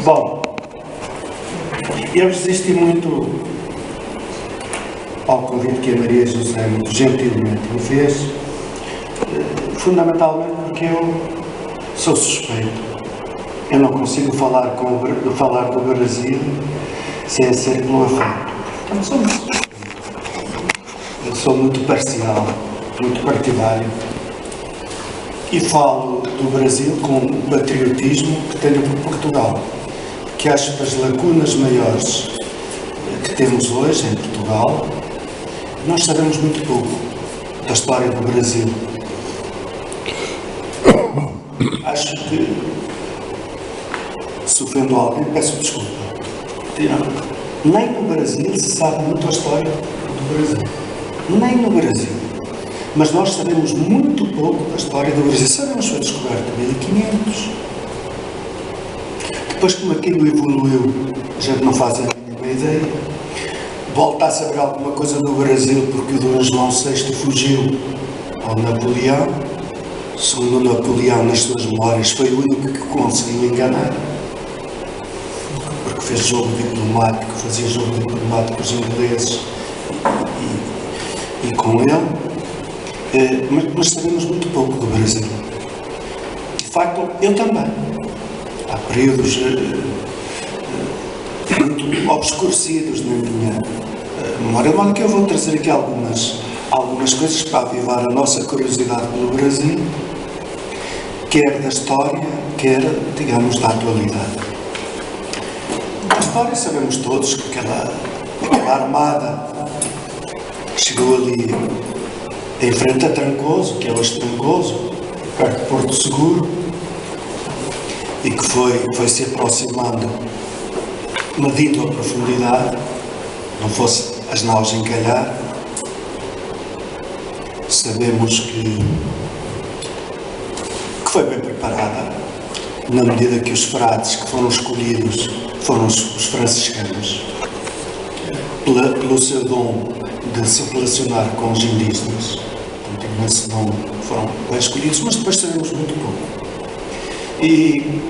Bom, eu resisti muito ao convite que a Maria José muito gentilmente me fez, fundamentalmente porque eu sou suspeito. Eu não consigo falar do Brasil sem ser pelo afeto. Eu sou muito parcial, muito partidário. E falo do Brasil com o patriotismo que tenho por Portugal, que acho que as lacunas maiores que temos hoje em Portugal, nós sabemos muito pouco da história do Brasil. Acho que, se ofendo alguém, peço desculpa. Nem no Brasil se sabe muito a história do Brasil. Nem no Brasil. Mas nós sabemos muito pouco da história do Brasil. Sabemos que foi descoberto em 1500. Depois, como aquilo evoluiu, a gente não faz a mínima ideia. Volta a saber alguma coisa do Brasil porque o Dom João VI fugiu ao Napoleão. Segundo o Napoleão, nas suas memórias, foi o único que conseguiu enganar. Porque fez jogo diplomático, fazia jogo diplomático com os ingleses e com ele. Mas sabemos muito pouco do Brasil. De facto, eu também. Há períodos muito obscurecidos na minha memória, de modo que eu vou trazer aqui algumas coisas para avivar a nossa curiosidade pelo Brasil, quer da história, quer, digamos, da atualidade. Da história sabemos todos que aquela armada chegou ali em frente a Trancoso, que é hoje Trancoso, perto de Porto Seguro, e que foi se aproximando, medindo a profundidade, não fosse as naus encalhar. Sabemos que foi bem preparada, na medida que os frades que foram escolhidos foram os franciscanos, pelo seu dom de se relacionar com os indígenas. Portanto, esse dom foram bem escolhidos, mas depois sabemos muito pouco. E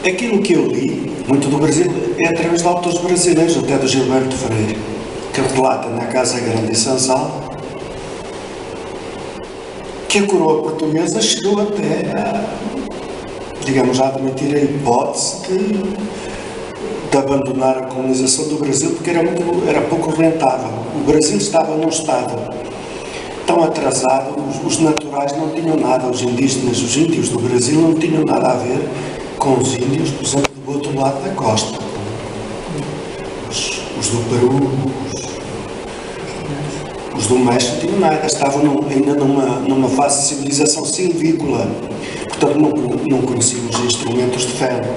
aquilo que eu li, muito do Brasil, é através de autores brasileiros, até do Gilberto Freire, que relata na Casa Grande de Sanzal que a coroa portuguesa chegou até a admitir a hipótese de abandonar a colonização do Brasil, porque era pouco rentável. O Brasil estava num estado tão atrasado, os naturais não tinham nada, os indígenas, os índios do Brasil não tinham nada a ver com os índios, por exemplo, do outro lado da costa. Os do Peru, os do México não tinham nada, estavam ainda numa fase de civilização silvícola, portanto não conheciam os instrumentos de ferro.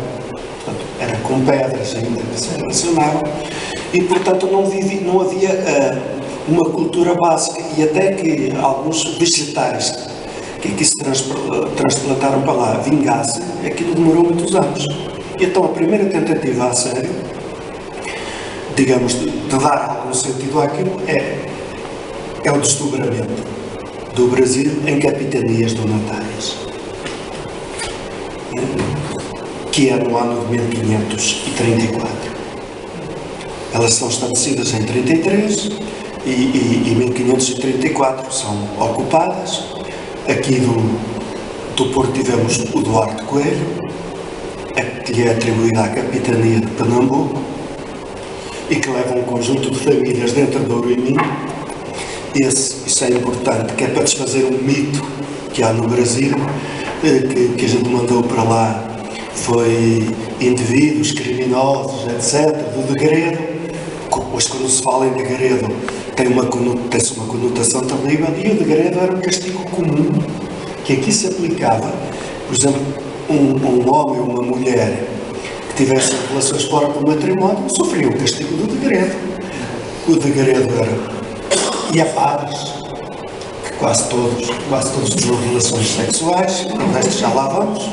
Era com pedras ainda que se relacionavam e, portanto, não havia uma cultura básica, e até que alguns vegetais que aqui se transplantaram para lá vingassem, aquilo demorou muitos anos. E então a primeira tentativa a sério, digamos, de dar algum sentido àquilo é o desdobramento do Brasil em capitanias donatárias, que é no ano de 1534. Elas são estabelecidas em 33 e 1534 são ocupadas. Aqui do Porto tivemos o Duarte Coelho, que lhe é atribuída à capitania de Pernambuco e que leva um conjunto de famílias dentro do Ouro e Minho. Isso é importante, que é para desfazer um mito que há no Brasil, que a gente mandou para lá. Foi indivíduos, criminosos, etc., do degredo. Hoje, quando se fala em degredo, tem-se uma conotação terrível, e o degredo era um castigo comum, que aqui se aplicava. Por exemplo, um homem ou uma mulher que tivessem relações fora do matrimónio sofria o castigo do degredo. O degredo era... E há padres, que quase todos tinham relações sexuais, o resto já lá vamos.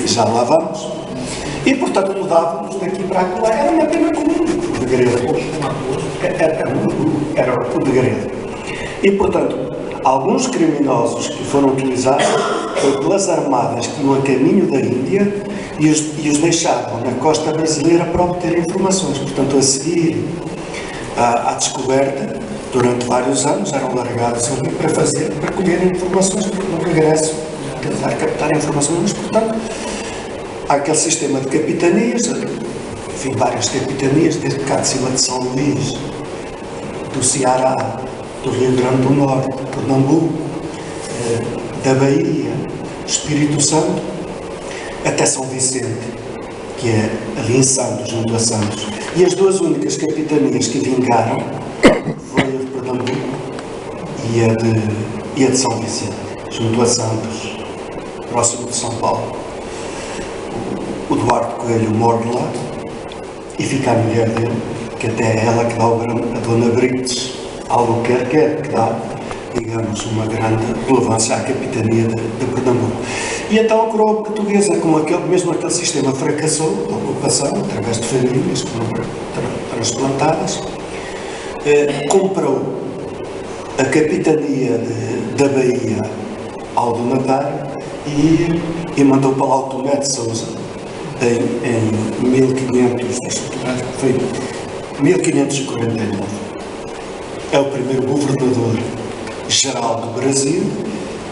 Já lá vamos. E, portanto, mudávamos daqui para lá. Era uma pena comum. O degredo. Era o degredo. E, portanto, alguns criminosos que foram utilizados foi pelas armadas que iam a caminho da Índia e os deixavam na costa brasileira para obter informações. Portanto, a seguir à descoberta, durante vários anos, eram largados ali para colher informações no regresso, tentar captar informações, mas, portanto, há aquele sistema de capitanias, enfim, várias capitanias, desde cá de cima de São Luís, do Ceará, do Rio Grande do Norte, Pernambuco, da Bahia, Espírito Santo, até São Vicente, que é ali em Santos, junto a Santos. E as duas únicas capitanias que vingaram foi a de Pernambuco e a de São Vicente, junto a Santos, próximo de São Paulo. O Duarte Coelho morre lá e fica a mulher dele, que até é ela que dá a Dona Brites Albuquerque, que dá, digamos, uma grande relevância à capitania de Pernambuco. E então a coroa portuguesa, como mesmo aquele sistema fracassou, a ocupação, através de famílias que foram transplantadas, comprou a capitania da Bahia ao donatário e mandou para lá o Tomé de Sousa em 1549. É o primeiro governador geral do Brasil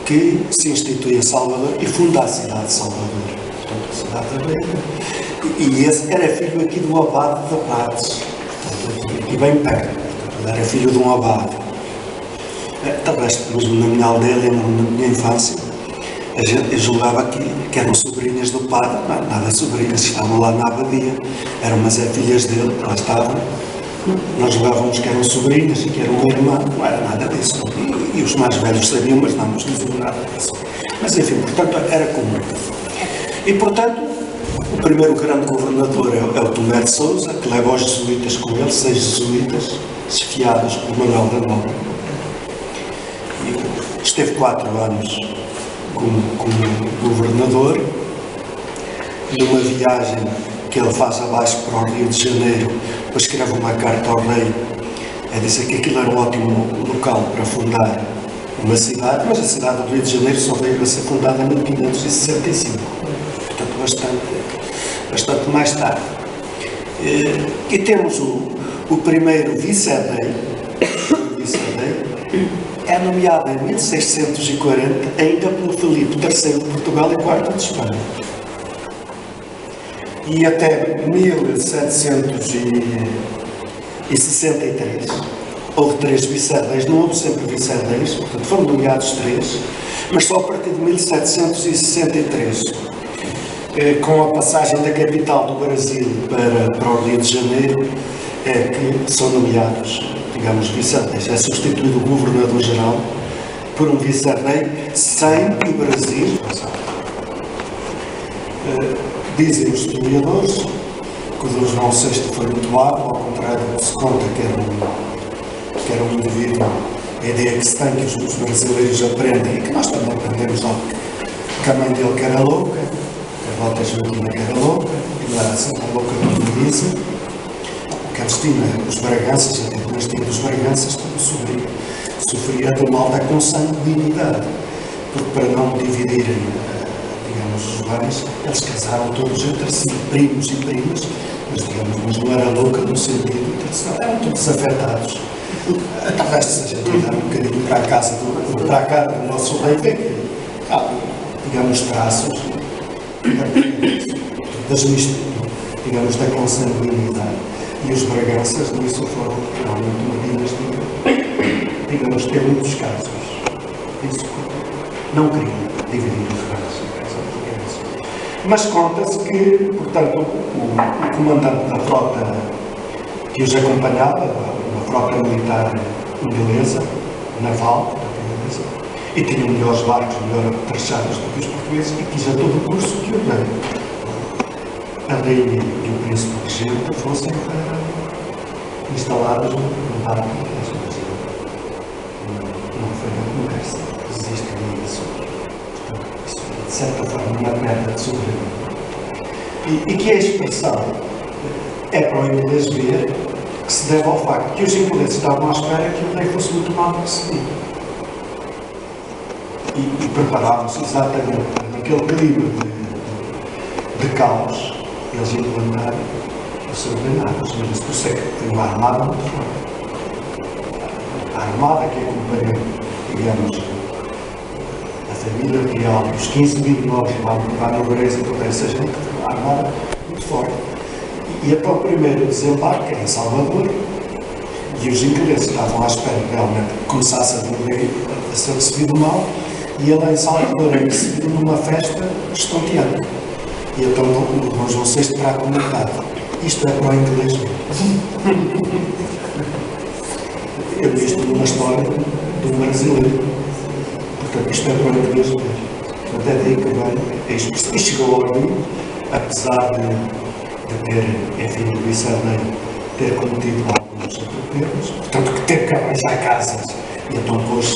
que se institui em Salvador e funda a cidade de Salvador, portanto a cidade da Bahia. E esse era filho aqui do abade de Abades, aqui bem perto, portanto, era filho de um abade. Talvez mesmo na minha aldeia, na minha infância, eu julgava que eram sobrinhas do padre, não, nada sobrinhas, estavam lá na abadia, eram mas filhas dele, lá estavam. Nós julgávamos que eram sobrinhas e que eram uma irmã, não era nada disso. E os mais velhos sabiam, mas não nos diziam nada disso. Mas enfim, portanto, era comum. E portanto, o primeiro grande governador é o Tomé de Sousa, que leva os jesuítas com ele, 6 jesuítas, esfiados por Manuel da Nóbrega. Esteve 4 anos como governador, numa viagem que ele faz abaixo para o Rio de Janeiro, depois escreve uma carta ao rei a dizer que aquilo era um ótimo local para fundar uma cidade, mas a cidade do Rio de Janeiro só veio a ser fundada em 1565, portanto bastante mais tarde. E temos o primeiro vice-rei, é nomeado em 1640 ainda pelo Filipe III de Portugal e IV de Espanha. E até 1763 houve 3 vice-reis, não houve sempre vice-reis, portanto foram nomeados 3, mas só a partir de 1763, com a passagem da capital do Brasil para o Rio de Janeiro, é que são nomeados, digamos, vice-reis. É substituído o governador-geral por um vice-rei sem o Brasil. Dizem os historiadores que o Dom João VI foi muito hábil, ao contrário do que se conta que era um indivíduo. A ideia que se tem, que os brasileiros aprendem, e que nós também aprendemos lá, que a mãe dele que era louca, a Carlota Joaquina que era louca, e não era assim tão louca como dizem. O que eles tinham, os Braganças, até depois tinha dos Braganças, sofria de uma alta consanguinidade, porque para não dividirem, digamos, os bens, eles casaram todos entre si, primos e primas, mas não era louca no sentido tradicional, eram todos afetados. Talvez se a gente olhar um bocadinho para a casa para a cara do nosso rei, digamos, traços digamos, da consanguinidade. E os Braganças nisso foram realmente uma dinastia, digamos, que em muitos casos, isso não queriam dividir os bens. Mas conta-se que, portanto, o comandante da frota que os acompanhava, uma frota militar inglesa, naval, e tinham melhores barcos, melhor atrechados do que os portugueses, e quis a todo custo que o rei, a rainha e o príncipe regente fossem instalados no barco. Não foi na conversa, existiria isso. Isso, de certa forma, uma perda de soberania. E que a expressão é para o inglês ver que se deve ao facto que os ingleses estavam à espera que o rei fosse muito mal recebido. E preparavam-se exatamente naquele clima de de caos, eles implantaram o seu reinado. Mas por isso é que tem uma armada muito forte. A armada que acompanhou, digamos, a família real, os 15 mil novos lá no Brasil, toda essa gente, tem uma armada muito forte. E até o primeiro desembarque em Salvador, e os ingleses estavam à espera que realmente começasse a ser recebido mal, e ele em Salvador é recebido numa festa estonteante. E então o Dom João VI terá comentado: isto é para o inglês. Eu vi isto numa história de um brasileiro. Portanto, isto é para o inglês mesmo. Portanto, é daí que vem a expressão. E chegou ao fim, apesar de ter, enfim, o vice-rei ter cometido alguns atropelos, portanto, que teve que arranjar casas. E então pôs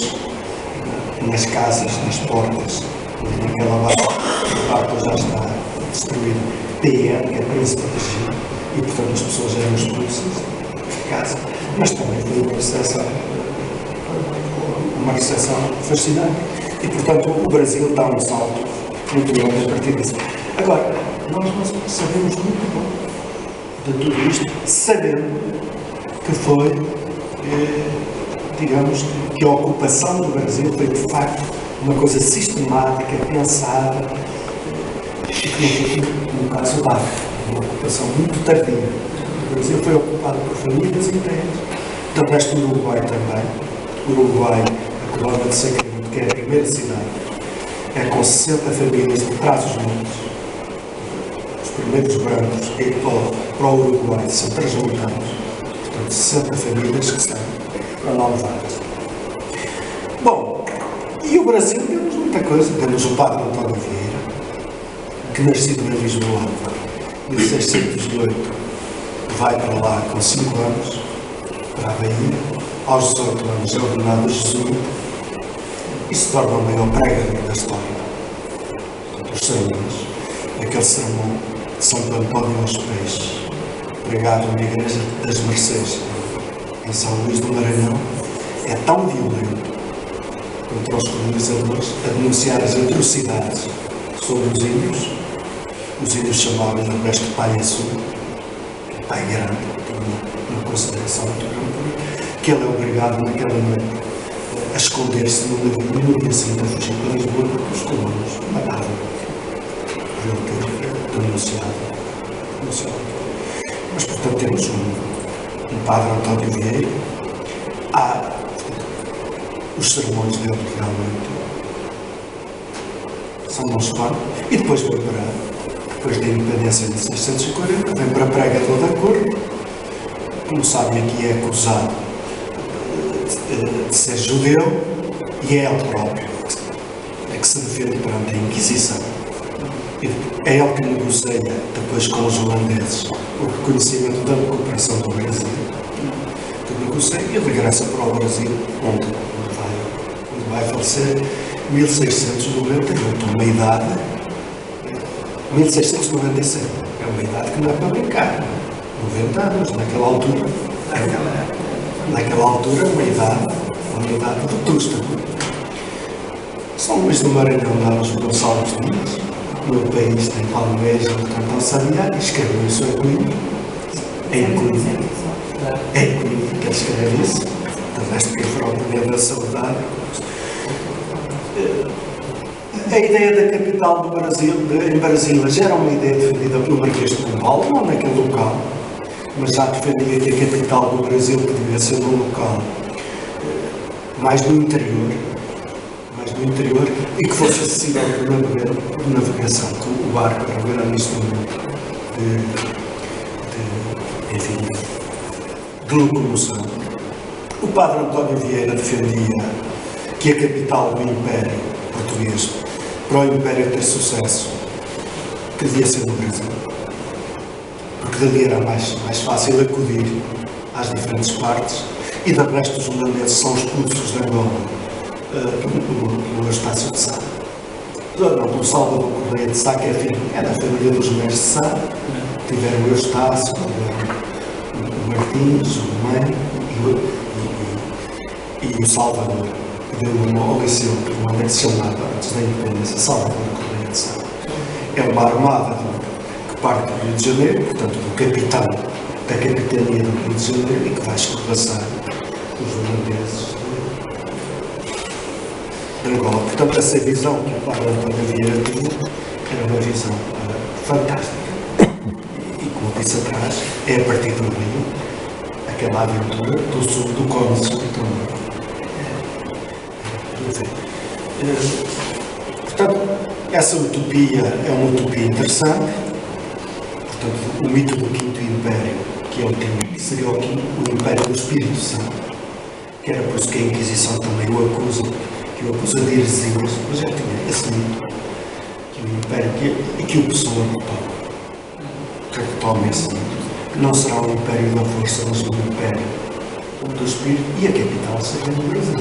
nas casas, nas portas, naquela barra já está destruída. PM, que é para se proteger, e portanto as pessoas eram expulsas de casa. Mas também foi uma recepção fascinante. E portanto o Brasil dá um salto muito grande a partir disso. Agora, nós sabemos muito bom de tudo isto, sabendo que foi, digamos, que a ocupação do Brasil foi de facto uma coisa sistemática, pensada, e que no caso da uma ocupação muito tardia. O Brasil foi ocupado por famílias inteiras, do resto do Uruguai também. O Uruguai, a colónia de Sacramento, que é a primeira cidade, é com 60 famílias de Trás-os-Montes. Os primeiros brancos a ir para o Uruguai são transmontanos. Portanto, 60 famílias que são para Novos Aires. Bom, e o Brasil temos muita coisa. Temos o Padre António Vieira, que nascido em Lisboa, em 1608, vai para lá com 5 anos, para a Bahia. Aos 18 anos é ordenado jesuíta e se torna o maior pregador da história. Os sermões, aquele sermão de Santo Antônio aos Peixes, pregado na Igreja das Mercês, em São Luís do Maranhão, é tão violento contra os colonizadores a denunciar as atrocidades sobre os índios. Os índios chamavam o resto de Pai Açu, que é Pai Grande, uma consideração muito grande, que ele é obrigado naquela noite a esconder-se no navio, no dia seguinte a fugir para Lisboa, porque os colonos mataram por ele ter denunciado. Mas, portanto, temos um Padre António Vieira. Há os sermões dele que realmente são bons fortes. E depois depois da independência de 1640, vem para a pregador da corte. Como sabem, aqui é acusado de ser judeu e é ele próprio que se defende perante a Inquisição. É ele que negocia depois com os holandeses o reconhecimento da recuperação do Brasil. Que negocia e regressa para o Brasil, onde vai falecer em 1698, uma idade. 1697 é uma idade que não é para brincar. 90 anos, naquela altura, uma idade vetusta. São Luís do Maranhão dá os Gonçalves Dias, o meu país tem Palmeiras, portanto, não sabia, e escreveu isso em Coimbra. É em Coimbra que ele escreve isso. De resto, que a própria da saudade. A ideia da capital do Brasil, em Brasília, já era uma ideia defendida pelo Marquês de Pombal, não naquele local, mas já defendia que a capital do Brasil poderia ser num local mais no interior, e que fosse acessível por navegação, que o barco era um grande instrumento de locomoção. O Padre António Vieira defendia que a capital do Império Português, para o Império ter sucesso, que devia ser no Brasil, porque dali era mais fácil acudir às diferentes partes, e de resto os holandeses são expulsos de Angola pelo Estácio de Sá. Não, pelo Salvador Correia de Sá, que é da família dos mestres de Sá. Tiveram o Eustácio, o Martins, o Mãe e o Salvador, que deu o nome ao liceu, que se chamava, antes da independência, Salvador Correia de Sá. É uma armada parte do Rio de Janeiro, portanto, do capitão da capitania do Rio de Janeiro, e que vai escorraçar os holandeses de Angola. Portanto, essa visão que o padre António Vieira tinha era uma visão fantástica. E, como disse atrás, é a partir do Rio, aquela aventura do sul do Cone Sul também. Portanto, essa utopia é uma utopia interessante. Portanto, o mito do Quinto Império, que é o tema, que seria o Império do Espírito Santo, que era por isso que a Inquisição também o acusa de heresias, mas já tinha esse mito, que o Império, e que o Pessoa retoma esse mito, que não será um Império da Força, mas um Império do Espírito, e a capital seria no Brasil.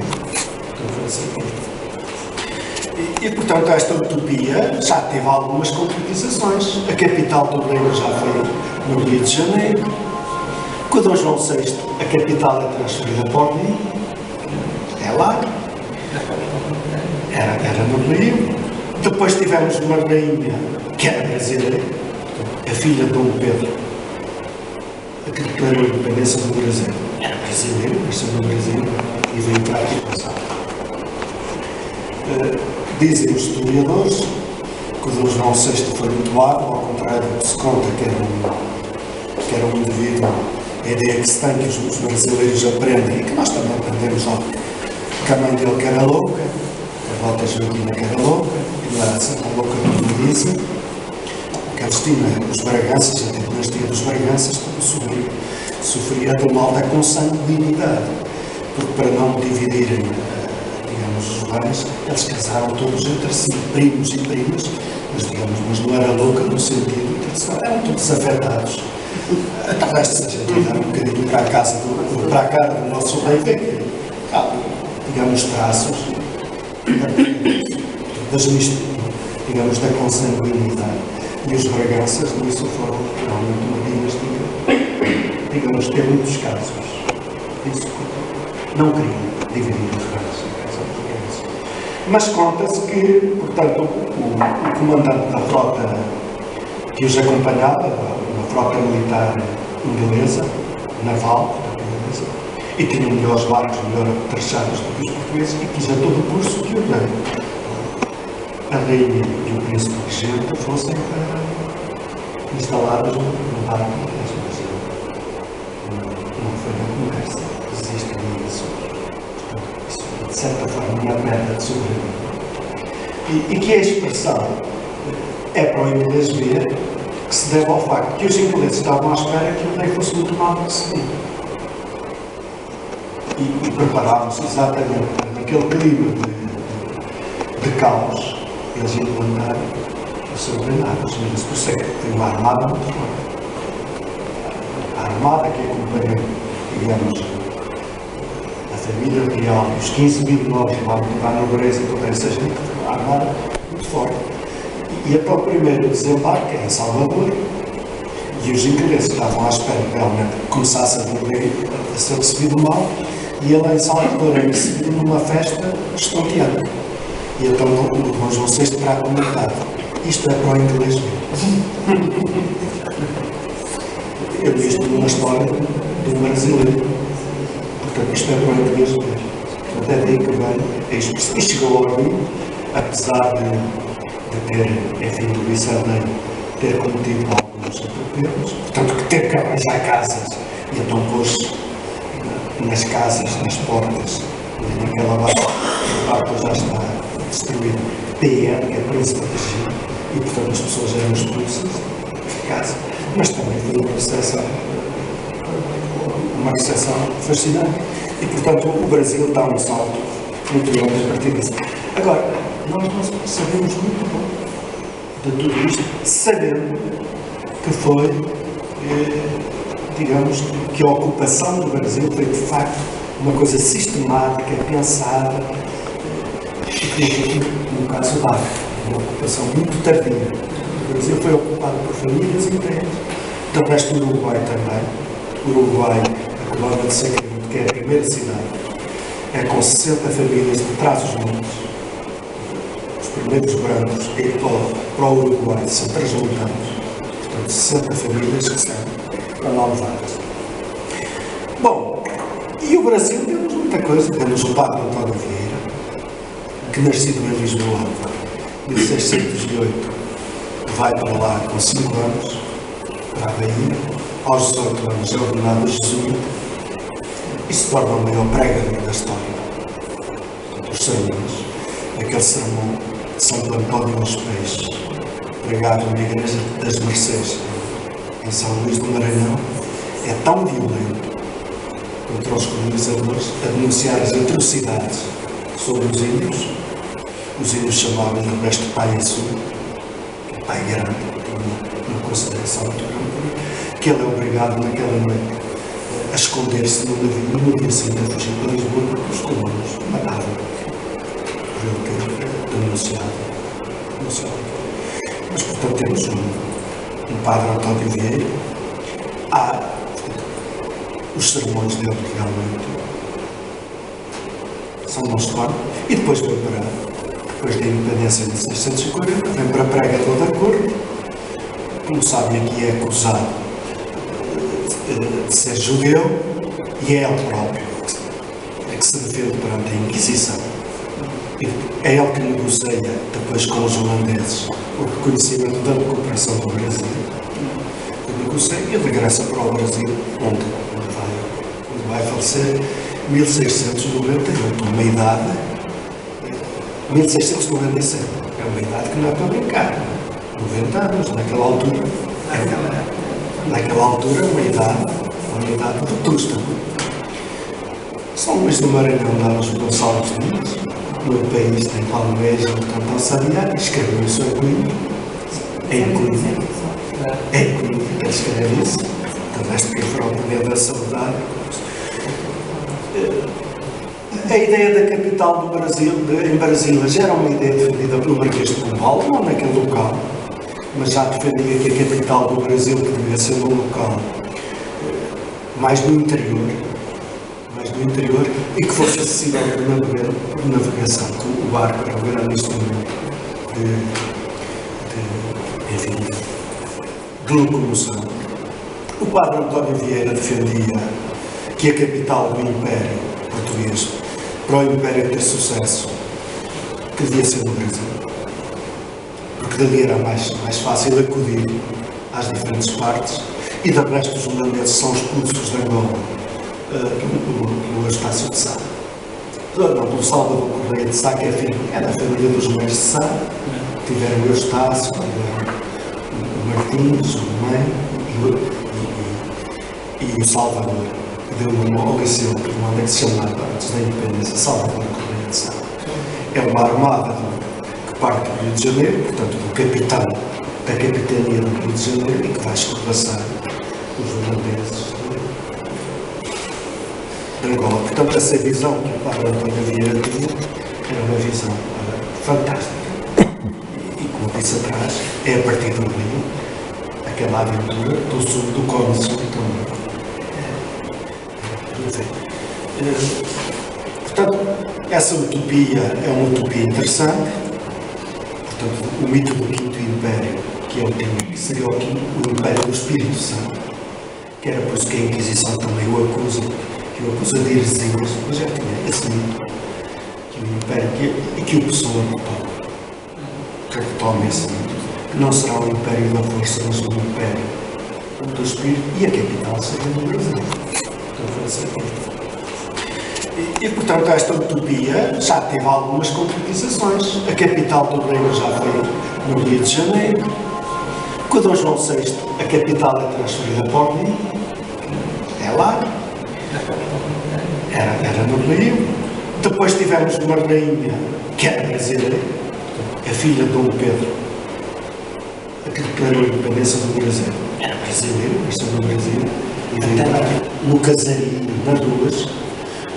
E, portanto, esta utopia já teve algumas concretizações. A capital do reino já foi no Rio de Janeiro. Com Dom João VI, a capital é transferida para o Rio. É lá. Era no Rio. Depois tivemos uma rainha que era brasileira, a filha de Dom Pedro, que declarou a independência do Brasil. Era brasileira, nasceu no Brasil e veio para aqui passar. Dizem os historiadores que o Dom João VI foi muito hábil, ao contrário do que se conta, que era um indivíduo. A ideia que se tem, que os brasileiros aprendem, e que nós também aprendemos logo, que a mãe dele que era louca, a Volta Joaquina que era louca, e não era assim tão louca como dizem, que eles tinham os Braganças, até a dinastia dos Braganças, sofria de uma alta consanguinidade, porque para não dividirem os bens, eles casaram todos entre si, primos e primas, mas não era louca no sentido de eram todos afetados. Através de se olhar um bocadinho para a cara do nosso rei, digamos, traços da consanguinidade. E os Braganças, nisso, foram realmente uma dinastia, digamos, que em muitos casos, isso não queriam dividir os bens. Mas conta-se que, portanto, o comandante da frota que os acompanhava, uma frota militar inglesa, naval, inglesa, e tinha melhores barcos, melhor trechados do que os portugueses, e quis a todo curso que o rei, a rainha e o príncipe regente fossem instalados no barco inglês. Não foi na conversa, existe isso. De certa forma, uma perda de soberania. E que a expressão é para o inglês ver que se deve ao facto que os ingleses estavam à espera que o rei fosse muito mal recebido. E preparavam-se exatamente naquele clima de caos, eles implantaram o seu reinado. Mas por isso é que tem uma armada muito forte. A armada que acompanhou, digamos, a família real, os 15 mil nobres lá na nobreza e toda essa gente, uma armada muito forte. E até o primeiro desembarque em Salvador, e os ingleses estavam à espera que realmente começasse a ver a ser recebido mal, e ele em Salvador é recebido numa festa estonteante. E então o Dom João VI trata uma metade. Isto é para o inglês ver. Eu vi isto numa história de um brasileiro. Portanto, isto é para o inglês ver. Portanto, é daí que vem a expressão. E chegou ao Rio, apesar de ter, enfim, o Vicente ter cometido alguns atropelos, portanto, que ter que arranjar casas, e então pôs nas casas, nas portas, naquela barca já está destruída. PM, que é Príncipe de Egito, e portanto as pessoas eram expulsas de casa, mas também foi uma recepção fascinante. E portanto o Brasil dá um salto muito grande a partir disso. Agora, nós sabemos muito pouco de tudo isto, sabendo que foi, digamos, que a ocupação do Brasil foi de facto uma coisa sistemática, pensada, e no caso da uma ocupação muito tardia. O Brasil foi ocupado por famílias inteiras, do resto do Uruguai também. O Uruguai, a colónia de Sacramento, que é a primeira cidade, é com 60 famílias de Trás-os-Montes. Os primeiros brancos a ir para o Uruguai são transmontanos. Portanto, 60 famílias que são analisadas. Bom, e o Brasil temos muita coisa. Temos o Padre António Vieira, que nascido em Lisboa, em 1608, vai para lá com 5 anos, para a Bahia. Aos 18 anos é ordenado jesuíta e se torna o maior pregador da história. Os sermões, aquele sermão de Santo António aos Peixes, pregado na Igreja das Mercês, em São Luís do Maranhão, é tão violento contra os colonizadores a denunciar as atrocidades sobre os índios. Os índios chamavam de resto pai azul, que é pai grande, uma consideração muito grande, que ele é obrigado naquela noite a esconder-se no navio e no dia seguinte a fugir para Lisboa porque os colonos matavam por ele ter denunciado. Mas, portanto, temos um Padre António Vieira. Há os sermões dele realmente são monstros. E depois vem depois da independência de 1640, vem para pregador da corte. Como sabem, aqui é acusado de ser judeu e é ele próprio que se defende perante a Inquisição. É ele que negocia depois com os holandeses o reconhecimento da recuperação do Brasil. Negocia e regressa para o Brasil, onde vai falecer em 1698, uma idade, 1697. É uma idade que não é para brincar. 90 anos, naquela altura, uma idade vetusta. São Luís do Maranhão dá os Gonçalves Dias, no país tem Palmeiras, portanto, não sabia, escreveu isso em Coimbra. É Coimbra que ele escreve isso. Talvez porque foi o poder da saudade. A ideia da capital do Brasil, em Brasília, já era uma ideia defendida pelo Marquês de Pombal, não naquele local, mas já defendia que a capital do Brasil devia ser um local mais no interior e que fosse acessível por navegação, que o barco era um grande instrumento de locomoção. O Padre António Vieira defendia que a capital do Império Português, para o Império ter sucesso, que devia ser no Brasil, porque dali era mais fácil acudir às diferentes partes, e de resto os holandeses são expulsos de Angola pelo Estácio de Sá. Não, pelo Salvador Correia de Sá, que é da família dos Meios de Sá. Tiveram o Estácio, o Martins, o Mãe e o Salvador, que deu o nome ao liceu de Luanda, que se chamava, antes da independência, Salvador Correia de Sá. É uma armada que parte do Rio de Janeiro, portanto, do capitão da capitania do Rio de Janeiro, e que vai escorraçar os holandeses de Angola. Portanto, essa visão que o Padre António Vieira tinha era uma visão fantástica. E como disse atrás, é a partir do Rio, aquela aventura do sul, do Cone Sul também. Portanto, essa utopia é uma utopia interessante. Portanto, o mito do Quinto Império, que ele tinha, que seria o Império do Espírito Santo, que era por isso que a Inquisição também o acusa de heresias, mas já tinha esse mito, que o Império, e que o Pessoa retoma esse mito, que não será o Império da Força, mas o Império do Espírito, e a capital seria no Brasil. E, portanto, esta utopia já teve algumas concretizações. A capital do reino já foi no Rio de Janeiro. Com Dom João VI, a capital é transferida para o Rio. É lá. Era no Rio. Depois tivemos uma rainha que era brasileira, a filha de Dom Pedro, que declarou a independência do Brasil. Era brasileira, nasceu no Brasil. E veio no casarinho, nas ruas.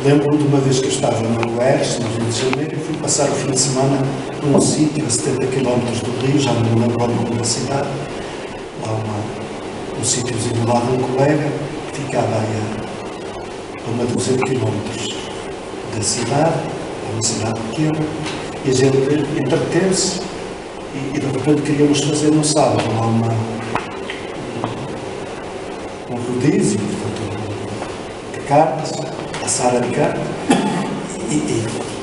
Lembro-me de uma vez que eu estava no Oeste, no Rio de Janeiro, e fui passar o fim de semana num sítio a 70 km do Rio, já não me lembro o nome da cidade, lá um sítiozinho lá de um colega, que ficava aí a uma dúzia de quilómetros da cidade, é uma cidade pequena, e a gente entreteve-se, e de repente queríamos fazer no sábado lá um rodízio, portanto, de carnes, assar de carne,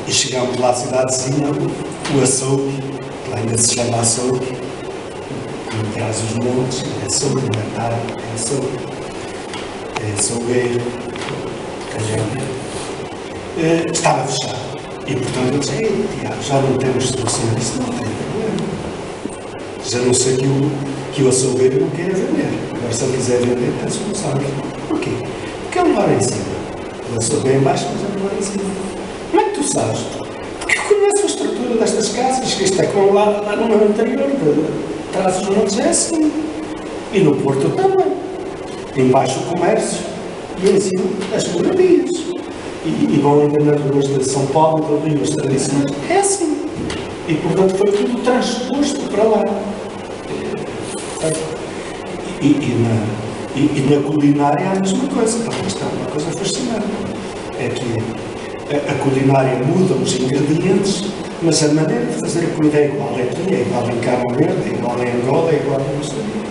e chegámos lá à cidadezinha, o açougue, que lá ainda se chama açougue, que traz os montes, é açougue, não é tarde, é açougue, é açougueiro, estava fechado. E portanto eu disse, ei, Tiago, já não temos solução. Eu disse, não tem problema. Já não sei que o açougueiro não queira vender. Agora se ele quiser vender, tem solução. Porquê? Porque ele mora em cima. Eu sou bem embaixo, mas ele mora em cima. Como é que tu sabes? Porque eu conheço a estrutura destas casas, que isto é como lá no meu anterior, de trás dos montes é assim. E no Porto também. Embaixo o comércio e em cima as moradias. E vão ainda nas ruas de São Paulo, de ruas tradicionais. É assim. E portanto foi tudo transposto para lá. E na culinária é a mesma coisa. Isto é uma coisa fascinante. É que a culinária muda os ingredientes, mas a maneira de fazer a comida é igual. É igual em Cabo Verde, é igual em Angola, é igual em Moçambique.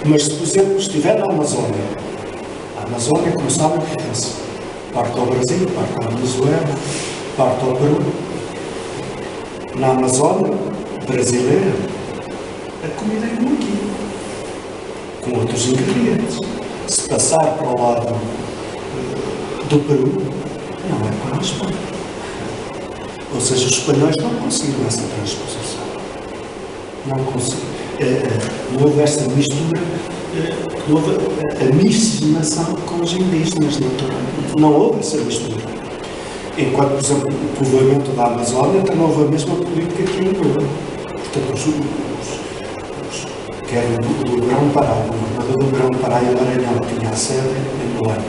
Mas se, por exemplo, estiver na Amazónia, a Amazónia, como sabem, pertence parte ao Brasil, parte à Venezuela, parte ao Peru. Na Amazónia brasileira, a comida é como aqui, com outros ingredientes. Se passar para o lado do Peru, não é para a Espanha. Ou seja, os espanhóis não conseguiram essa transposição. Não conseguiram. Não houve essa mistura, não houve a miscigenação com os indígenas, naturalmente. Não houve essa mistura. Enquanto, por exemplo, o povoamento da Amazónia também houve a mesma política que em Angola. Portanto, quer o Grão-Pará, o governador do Grão-Pará e o Maranhão, que tinha a sede em Belém,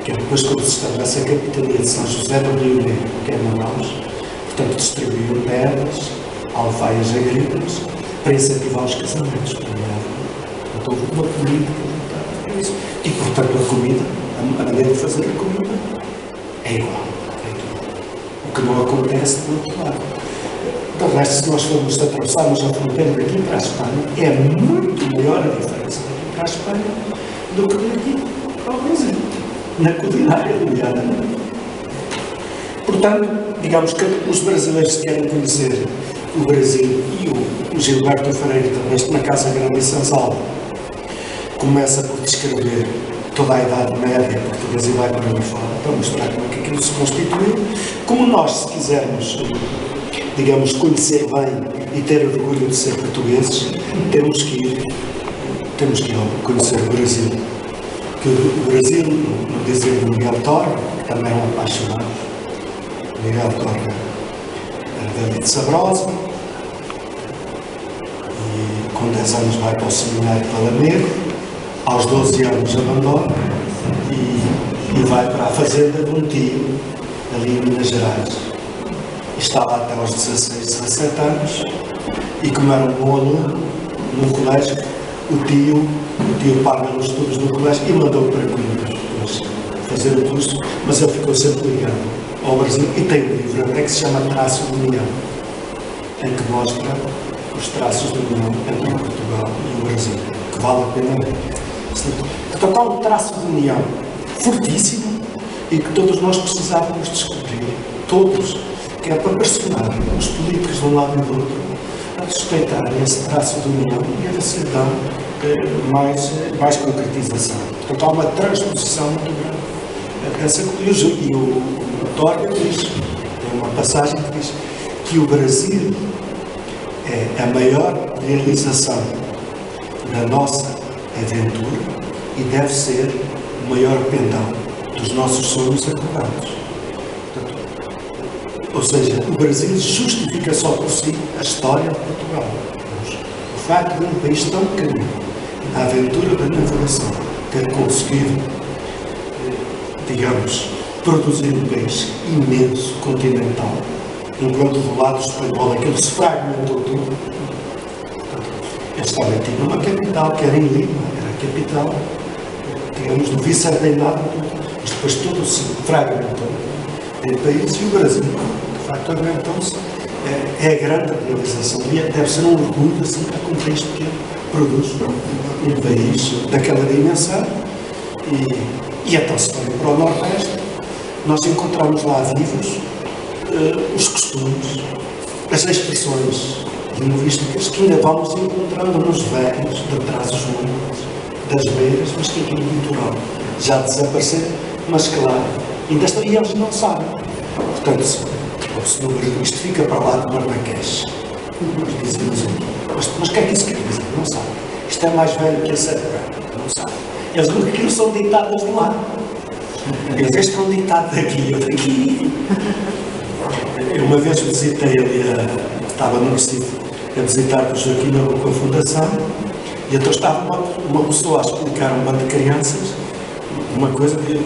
que depois, quando se estabelece a capitania de São José do Rio Negro, que é Manaus, portanto, distribuíam terras, alfaias agrícolas, para incentivar os casamentos. Portanto, houve uma política para isso. E, portanto, a comida, a maneira de fazer a comida é igual. O que não acontece do outro lado. De resto, se nós formos atravessarmos a fronteira daqui para a Espanha, é muito maior a diferença daqui para a Espanha do que daqui para o Brasil. Na culinária, nomeadamente. Portanto, digamos que os brasileiros que querem conhecer o Brasil, e o Gilberto Freire, também na Casa Grande de Senzala, começa por descrever toda a Idade Média portuguesa e vai para aí fora, para mostrar como é que aquilo se constituiu. Como nós, se quisermos, digamos, conhecer bem e ter orgulho de ser portugueses, temos que ir conhecer o Brasil. Que o Brasil, no dizer de Miguel Torga, que também é um apaixonado, Miguel Torga era dali de Sabrosa, e com 10 anos vai para o seminário de Lamego, aos 12 anos abandona e vai para a fazenda de um tio, ali em Minas Gerais. Está lá até aos 16, 17 anos, e como era um bom aluno no colégio, o tio paga os estudos no colégio e mandou para Coimbra fazer o curso, mas ele ficou sempre ligado ao Brasil e tem um livro até que se chama Traço de União, em que mostra os traços de união entre Portugal e o Brasil, que vale a pena ler. Portanto, há um traço de união fortíssimo e que todos nós precisávamos descobrir, todos, que é para pressionar os políticos de um lado e do outro a respeitarem esse traço de união e a ver se lhe dão mais concretização. Portanto, há uma transposição muito grande. E o Torga diz, tem uma passagem que diz que o Brasil é a maior realização da nossa aventura e deve ser o maior pendão dos nossos sonhos acordados. Ou seja, o Brasil justifica só por si a história de Portugal. O facto de um país tão pequeno, na aventura da navegação, ter conseguido, digamos, produzir um país imenso, continental, enquanto do lado espanhol aquilo se fragmentou tudo. Eles também tinham uma capital, que era em Lima, era a capital, digamos, do vice-reinado, mas depois tudo se fragmentou em países, e o Brasil, de facto, aguentou-se. É a grande realização, e deve ser um orgulho, assim, para um país pequeno produz um país daquela dimensão E então, se forem para o Nordeste, nós encontramos lá vivos os costumes, as expressões linguísticas que ainda vamos encontrando nos velhos, de trás dos montes, das beiras, mas que aqui no litoral já desapareceram, mas claro, ainda estão, e eles não sabem. Portanto, se no Brasil isto fica para lá de Marrakech, nós dizemos aqui, mas o que é que isso quer dizer? Não sabe. Isto é mais velho que a Sara, não sabe. Eles nunca aquilo são ditadas de lá. Eles estão ditados daqui, eu daqui. Eu uma vez visitei ali, estava no Recife, a visitar o Joaquim com a Fundação, e então estava uma pessoa a explicar a um bando de crianças uma coisa de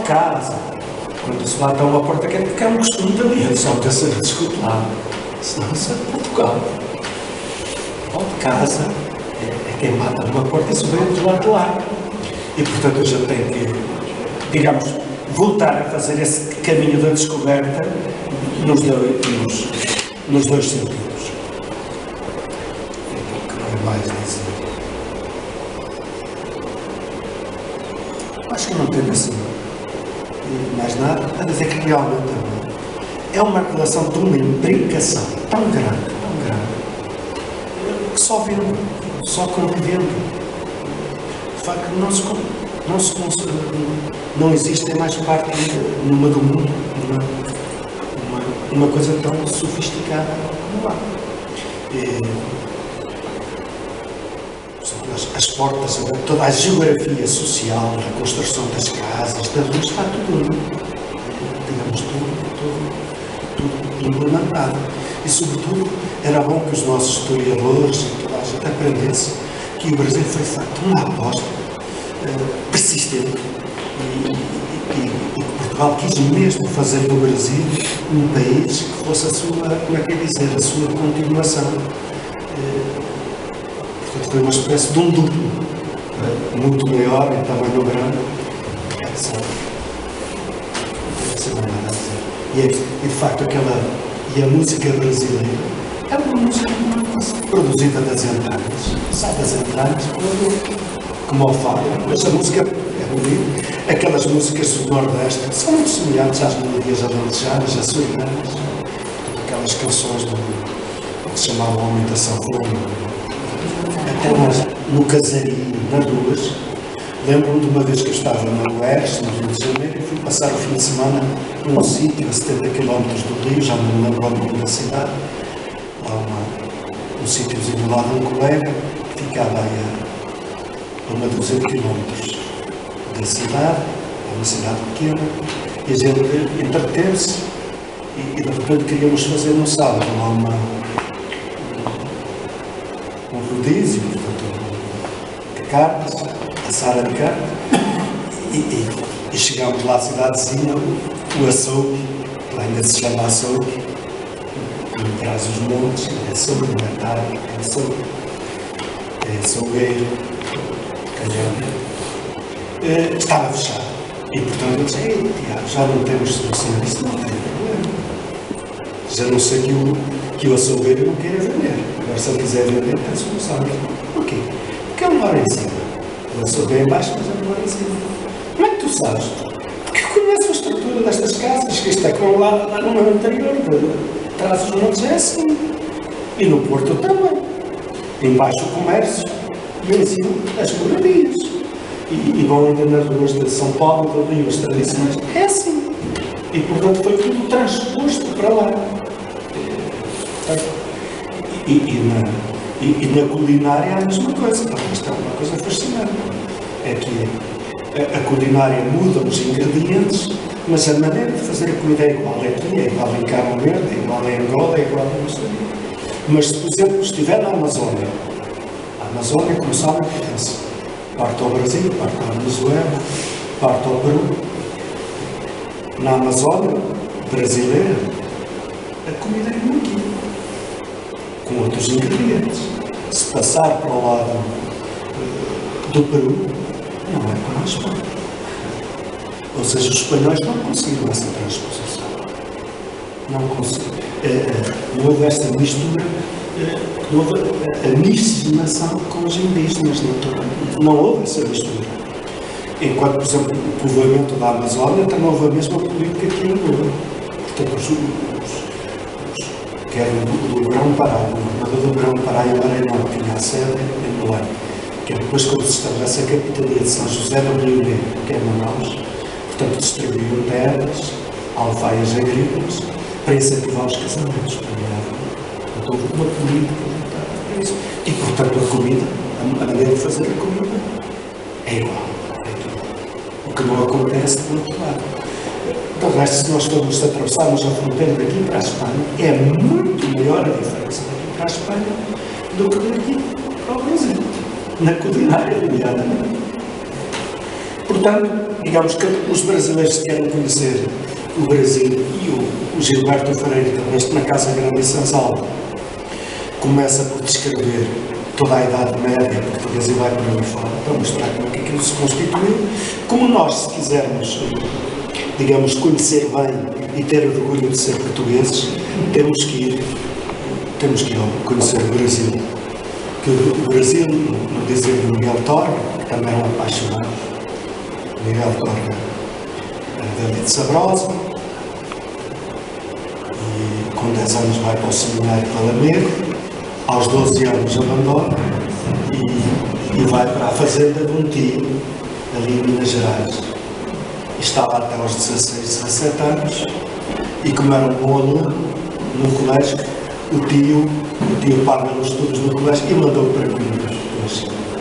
casa. Quando se lá está uma porta que é um costume dali, é só ter saber desculpe lá. Senão isso é Portugal. De casa é quem mata numa porta e se vem do lado de lá. E portanto eu já tenho que, digamos, voltar a fazer esse caminho da descoberta nos dois sentidos. O que não é mais dizer? Acho que não tenho assim mais nada a dizer que realmente é uma relação de uma imbricação tão grande, que só vendo, só convivendo. De facto, não existe mais parte numa do mundo, uma coisa tão sofisticada como lá. As portas, toda a geografia social, a construção das casas, da luz, está tudo, digamos, tudo implementado. E, sobretudo, era bom que os nossos historiadores e toda a gente aprendesse que o Brasil foi feito uma aposta persistente e que Portugal quis mesmo fazer do Brasil um país que fosse a sua, como é que é dizer, a sua continuação. Portanto, foi uma espécie de um duplo, muito maior em tamanho grande. Não tem nada a dizer. E de facto, a música brasileira é uma música produzida das entranhas. Sai das entranhas, como ao fado. Mas a música é bonita. Aquelas músicas do Nordeste são muito semelhantes às melodias alentejanas, açorianas. Aquelas canções que se chamavam Aumenta Sanfona. Até no casarinho, nas ruas. Lembro-me de uma vez que eu estava na UERJ, no Rio de Janeiro, e fui passar o fim de semana num sítio a 70 km do Rio, já não me lembro o nome da cidade. Lá um sítiozinho lá de um colega, que ficava aí a uma 200 km da cidade, é uma cidade pequena, e a gente entreteve-se e de repente queríamos fazer no sábado lá um rodízio, portanto, de carnes, assar a carne, e chegámos lá à cidadezinha, o açougue, lá ainda se chama açougue, e traz os montes, é açougue, não é tarde, é açougue, é açougueiro, calhão. Estava fechado, e portanto eu disse, Tiago, já não temos solução a isso, não tem problema. Já não sei que o açougueiro não queira vender. Agora, se ele quiser vender, tem solução. Porquê? Porque ele mora em cima. Eu sou bem baixo, mas ele mora em cima. Como é que tu sabes? Porque eu conheço a estrutura destas casas, que isto é como lá no meu interior, traz os montes é assim. E no Porto também. Embaixo o comércio e em cima as moradias. E vão ainda nas ruas de São Paulo, do Rio, as tradições. É assim. E portanto foi tudo transposto para lá. E na culinária é a mesma coisa. Isto é uma coisa fascinante. É que a culinária muda os ingredientes, mas a maneira de fazer a comida é igual. É igual em Cabo Verde, é igual em Angola, é igual em Moçambique. Mas se, por exemplo, estiver na Amazónia, a Amazónia, como sabem, pertence parte ao Brasil, parte à Venezuela, parte ao Peru. Na Amazónia brasileira, a comida é muito com outros ingredientes. Se passar para o lado do Peru, não é como a Espanha. Ou seja, os espanhóis não conseguiram essa transposição. Não conseguiram. Não houve essa mistura, não houve a miscigenação com os indígenas, não houve essa mistura. enquanto, por exemplo, o povoamento da Amazónia também houve a mesma política que em Angola. Portanto, quer do Grão-Pará, o governador do Grão-Pará e o Maranhão, que tinha a sede em Belém, que depois, quando se estabelece a capitania de São José do Rio Negro, que é Manaus, portanto, distribuiu terras, alfaias agrícolas, para incentivar os casamentos. Portanto, houve uma política para isso. E, portanto, a comida, a maneira de fazer a comida, é igual. É tudo. O que não acontece do outro lado. Então, resto, se nós formos atravessarmos a fronteira daqui para a Espanha, é muito maior a diferença daqui para a Espanha do que daqui para o Brasil. Na culinária, nomeadamente. Portanto, digamos que os brasileiros que querem conhecer o Brasil, e o Gilberto Freire, também na Casa Grande em Sansalvo, começa por descrever toda a Idade Média, porque o Brasil vai para ali fora, para mostrar como é que aquilo se constituiu. Como nós, se quisermos, digamos, conhecer bem e ter orgulho de ser portugueses, temos que ir conhecer o Brasil. Que o Brasil, no dizer de Miguel Torga, que também é um apaixonado, Miguel Torga era de Sabrosa, e com 10 anos vai para o seminário de Lamego, aos 12 anos abandona e vai para a fazenda de um tio, ali em Minas Gerais. E está lá até aos 16, 17 anos, e como era um bom aluno no colégio, o tio paga os estudos no colégio e mandou-o para Coimbra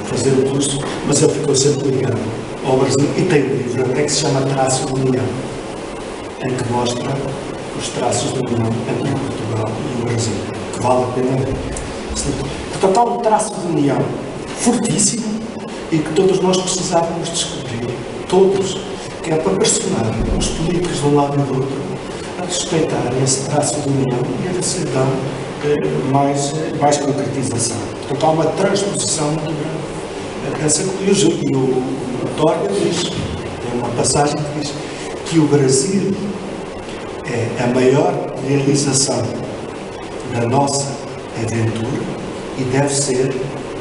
fazer o curso, mas ele ficou sempre ligado ao Brasil e tem um livro até que se chama Traço de União, em que mostra os traços de união entre Portugal e o Brasil, que vale a pena ver. Portanto, há um traço de união fortíssimo e que todos nós precisávamos descobrir, todos, que é para pressionar os políticos de um lado e do outro a respeitarem esse traço de união e a ver se dão mais concretização. Portanto, há uma transposição muito grande. E o Torga diz, tem uma passagem que diz que o Brasil é a maior realização da nossa aventura e deve ser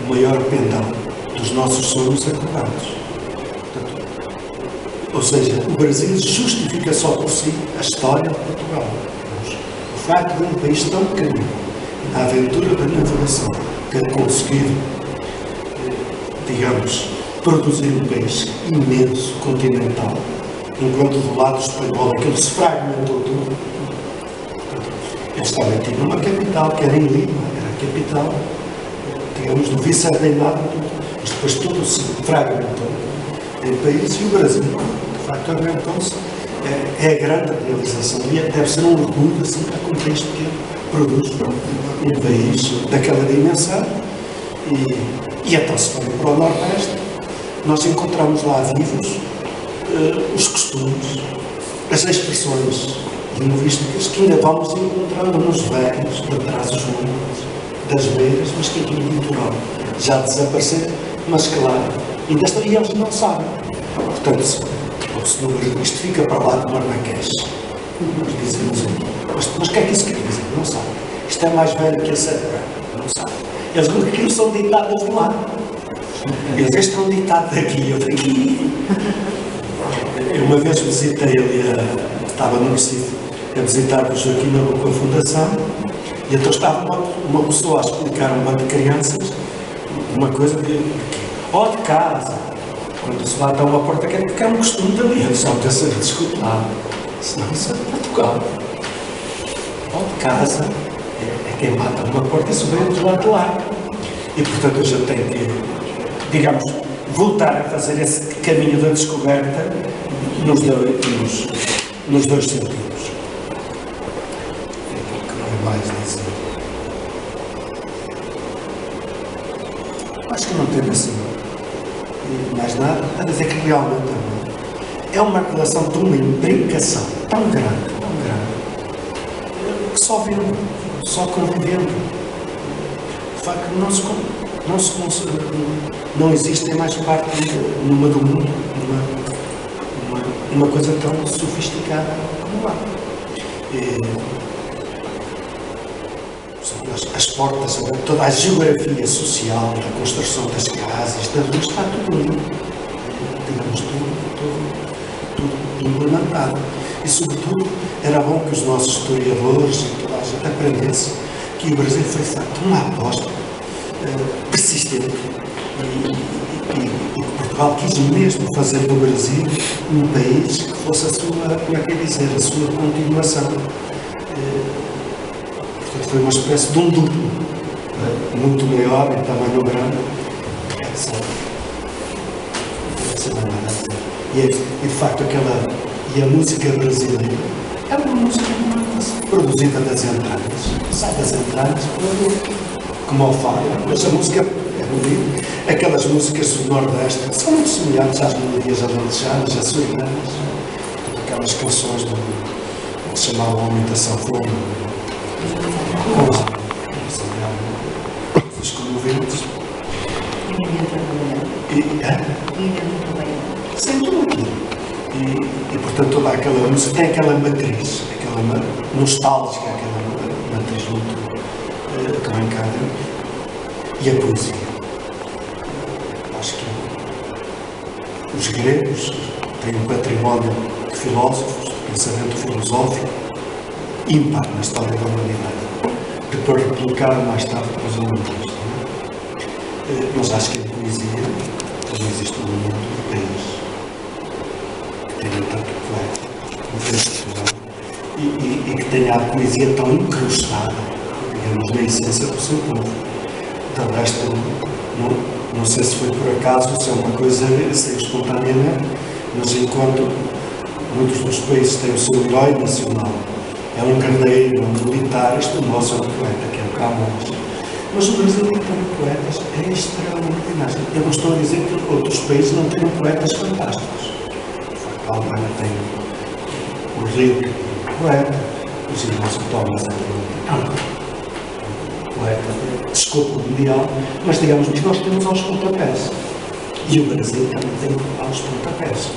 o maior pendão dos nossos sonhos acordados. Ou seja, o Brasil justifica só por si a história de Portugal. O facto de um país tão pequeno, na aventura da navegação, ter conseguido, digamos, produzir um país imenso, continental, enquanto do lado espanhol aquilo se fragmentou tudo. Eles também tinham uma capital, que era em Lima, era a capital, digamos, do vice-reinado, mas depois tudo se fragmentou em países, e o Brasil, de facto, aumentou-se. É a grande realização, e deve ser um orgulho, assim, para um país pequeno produz um país daquela dimensão. E então, se formos para o Nordeste, nós encontramos lá vivos os costumes, as expressões linguísticas que ainda vamos encontrando nos velhos, de trás os montes, das beiras, mas que aqui no litoral já desapareceram, mas claro, ainda estão, e eles não sabem. Portanto, isto fica para lá de Marrakech. Nós dizemos aqui, mas o que é que isso quer dizer? Não sabem. Isto é mais velho que a Santa, não sabem. Eles aquilo são ditados de lá. Eles estão ditados daqui, eu daqui. Eu uma vez visitei ali, estava no Recife, a visitar o Joaquim Nabuco, a Fundação, e então estava uma pessoa a explicar a uma de crianças uma coisa de casa. Quando se bate a uma porta, que é um costume dali, eles só têm sido discutido. Senão isso é Portugal. De casa é quem bate a uma porta e se vê do lado de lá. E portanto a gente tem que, digamos, voltar a fazer esse caminho da descoberta nos dois sentidos. É porque não é mais dizer. Acho que não tem assim mais nada a dizer que realmente é uma relação de uma imbricação tão grande, que só vendo, só convivendo. De facto, não existem mais parte numa do mundo, uma coisa tão sofisticada como lá. As portas, toda a geografia social, a construção das casas, está tudo ali, digamos, tínhamos tudo levantado. E, sobretudo, era bom que os nossos historiadores e toda a gente aprendesse que o Brasil foi feito uma aposta persistente e Portugal quis mesmo fazer do Brasil um país que fosse a sua, como é que é dizer, a sua continuação. Portanto, foi uma espécie de um duplo, muito maior em tamanho grande. E de facto a música brasileira é uma música produzida das entranhas, sai das entranhas, como ao fado, mas a música é bonita. Aquelas músicas do Nordeste são muito semelhantes às melodias alentejanas, açorianas, aquelas canções que se chamavam Homem da Sanfona, os comoventes. Sem tudo. E portanto toda aquela música tem aquela matriz, aquela nostálgica, aquela matriz muito que vem cá dentro. E a poesia. Acho que os gregos têm um património de filósofos, de pensamento filosófico ímpar na história da humanidade, que depois replicaram mais tarde para os humanos. Mas acho que a poesia não existe no mundo do país que tenha tanto poeta, como tem e que tenha a poesia tão incrustada, digamos, na essência do seu povo. De resto, não sei se foi por acaso, se é uma coisa saiu espontaneamente, mas enquanto muitos dos países têm o seu herói nacional, é um guerreiro, um militar, este nosso é um poeta, que é o Camões. Mas o Brasil tem poetas extraordinários. Eu não estou a dizer que outros países não tenham poetas fantásticos. A Alemanha tem o Rilke, poeta, os irmãos Thomas poeta de escopo mundial, mas digamos que nós temos aos pontapés. E o Brasil também tem aos pontapés.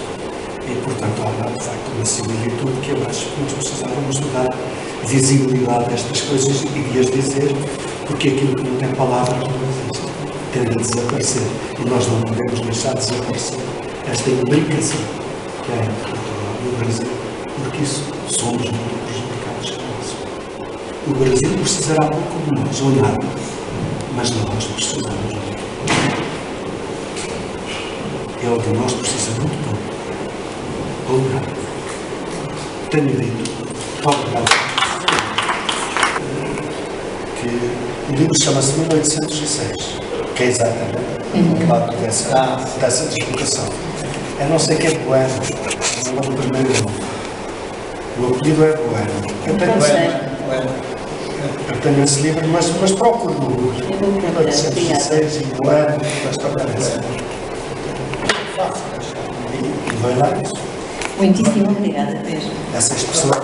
E, portanto, há, de facto, uma similitude que eu acho que nós precisávamos de dar visibilidade a estas coisas e de as dizer, porque aquilo que não tem palavras não existe, tende a desaparecer. E nós não podemos deixar de desaparecer esta imbricação que há no Brasil, porque isso somos muito prejudicados com isso. O Brasil precisará pouco de nós, ou nada, mas nós precisamos muito. Ele de nós precisa muito pouco. Ou nada. Tenho dito. Muito obrigado. O livro chama-se 1806, que é exatamente o lado dessa deslocação. Eu não sei que é Bueno, não é o primeiro nome. O apelido é Bueno. Eu tenho esse livro, mas procuro no Google. 1806 e Bueno, mas aparece. E vai lá isso. Muitíssimo obrigada, Pedro. Essa expressão é